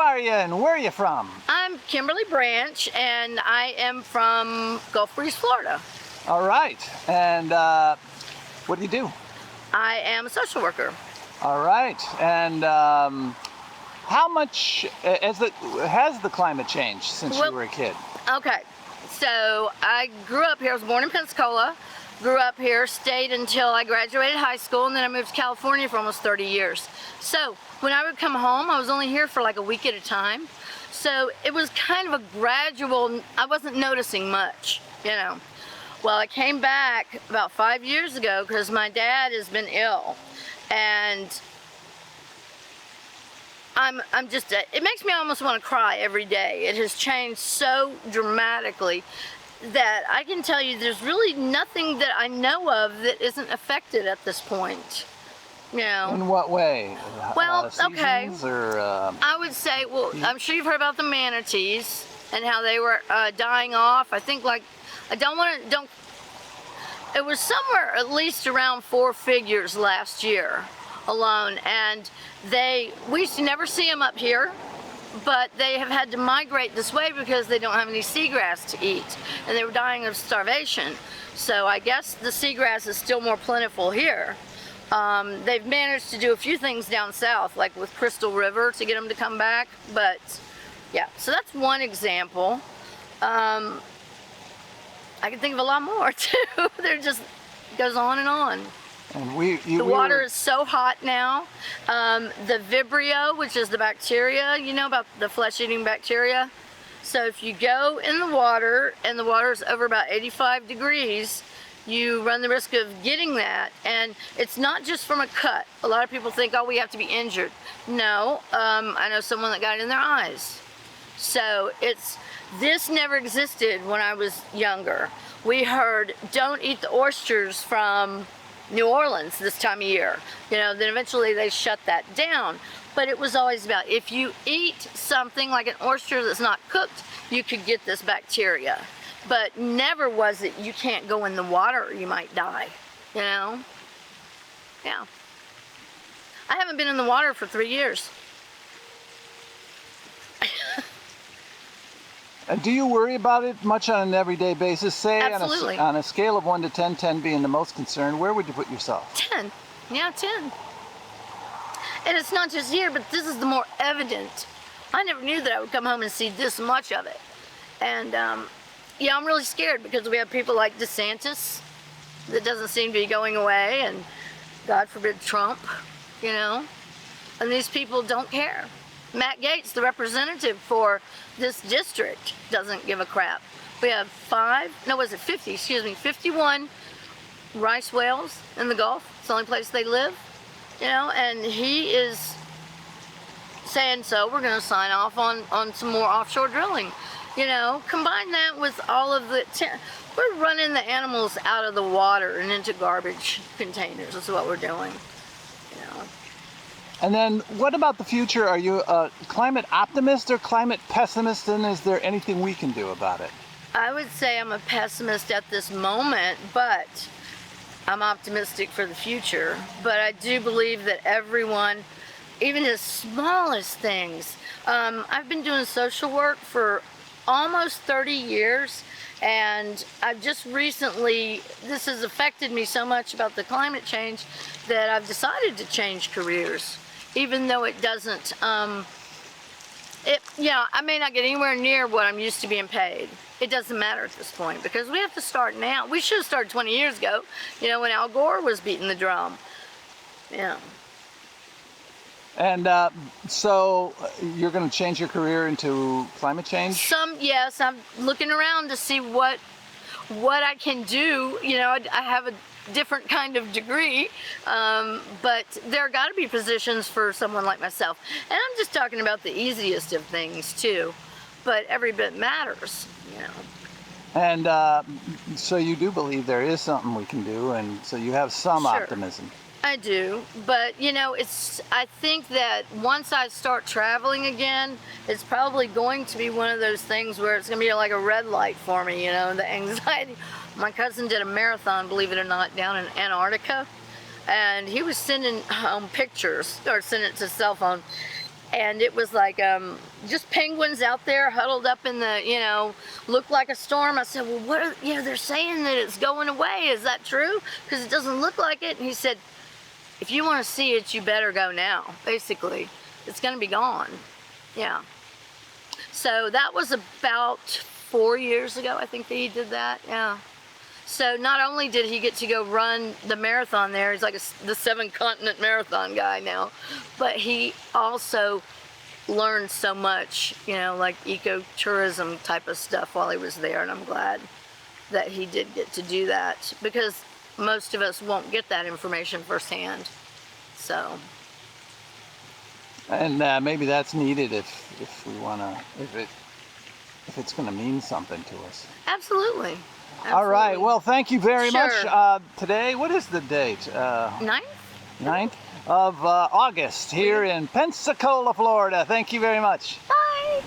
are you and where are you from? I'm Kimberly Branch, and I am from Gulf Breeze, Florida. All right. And what do you do? I am a social worker. All right. And how much has the climate changed since you were a kid? Okay. So I grew up here. I was born in Pensacola. Grew up here, stayed until I graduated high school, and then I moved to California for almost 30 years. So when I would come home, I was only here for like a week at a time. So it was kind of a gradual, I wasn't noticing much, you know. Well, I came back about 5 years ago because my dad has been ill. And I'm just, it makes me almost want to cry every day. It has changed so dramatically that I can tell you there's really nothing that I know of that isn't affected at this point. You know. In what way? Well, okay. Or, I would say, well, I'm sure you've heard about the manatees and how they were dying off. I think it was somewhere at least around 4 figures last year alone, and we used to never see them up here. But they have had to migrate this way because they don't have any seagrass to eat, and they were dying of starvation. So I guess the seagrass is still more plentiful here. They've managed to do a few things down south, like with Crystal River, to get them to come back. But yeah, so that's one example. I can think of a lot more too. There just goes on and on. And the water is so hot now. The Vibrio, which is the bacteria, you know about the flesh-eating bacteria? So if you go in the water and the water is over about 85 degrees, you run the risk of getting that. And it's not just from a cut. A lot of people think, oh, we have to be injured. No, I know someone that got it in their eyes. So this never existed when I was younger. We heard, don't eat the oysters from New Orleans this time of year. You know, then eventually they shut that down. But it was always about, if you eat something like an oyster that's not cooked, you could get this bacteria. But never was it, you can't go in the water or you might die, you know? Yeah. I haven't been in the water for 3 years. Do you worry about it much on an everyday basis? Say Absolutely. On a scale of 1 to 10, 10 being the most concerned, where would you put yourself? 10. Yeah, 10. And it's not just here, but this is the more evident. I never knew that I would come home and see this much of it. And yeah, I'm really scared because we have people like DeSantis that doesn't seem to be going away, and God forbid Trump, you know. And these people don't care. Matt Gaetz, the representative for this district, doesn't give a crap. We have 51 rice whales in the Gulf. It's the only place they live, you know, and he is saying, so we're going to sign off on some more offshore drilling. You know, combine that with all of we're running the animals out of the water and into garbage containers. That's what we're doing, you know. And then what about the future? Are you a climate optimist or climate pessimist, and is there anything we can do about it? I would say I'm a pessimist at this moment, but I'm optimistic for the future. But I do believe that everyone, even the smallest things, I've been doing social work for almost 30 years, and I've just recently, this has affected me so much about the climate change that I've decided to change careers. Even though it doesn't, you know, I may not get anywhere near what I'm used to being paid. It doesn't matter at this point because we have to start now. We should have started 20 years ago, you know, when Al Gore was beating the drum. Yeah. And so you're going to change your career into climate change? Yes, I'm looking around to see what I can do. You know, I have a different kind of degree, but there got to be positions for someone like myself. And I'm just talking about the easiest of things too, but every bit matters, you know. And so you do believe there is something we can do, and so you have some optimism. I do, but you know, I think that once I start traveling again, it's probably going to be one of those things where it's going to be like a red light for me, you know, the anxiety. My cousin did a marathon, believe it or not, down in Antarctica, and he was sending home pictures, or sending it to his cell phone, and it was like just penguins out there huddled up in the, you know, looked like a storm. I said, well, what are, you know, they're saying that it's going away. Is that true? Because it doesn't look like it. And he said, if you want to see it, you better go now. Basically, it's going to be gone. Yeah. So that was about 4 years ago, I think, that he did that. Yeah. So not only did he get to go run the marathon there, he's like the 7-continent marathon guy now, but he also learned so much, you know, like ecotourism type of stuff while he was there, and I'm glad that he did get to do that, because most of us won't get that information firsthand. So. And maybe that's needed if we want to, if it's going to mean something to us. Absolutely. All right. Well, thank you very much. Sure. Today, what is the date? 9th? 9th of August here in Pensacola, Florida. Thank you very much. Bye.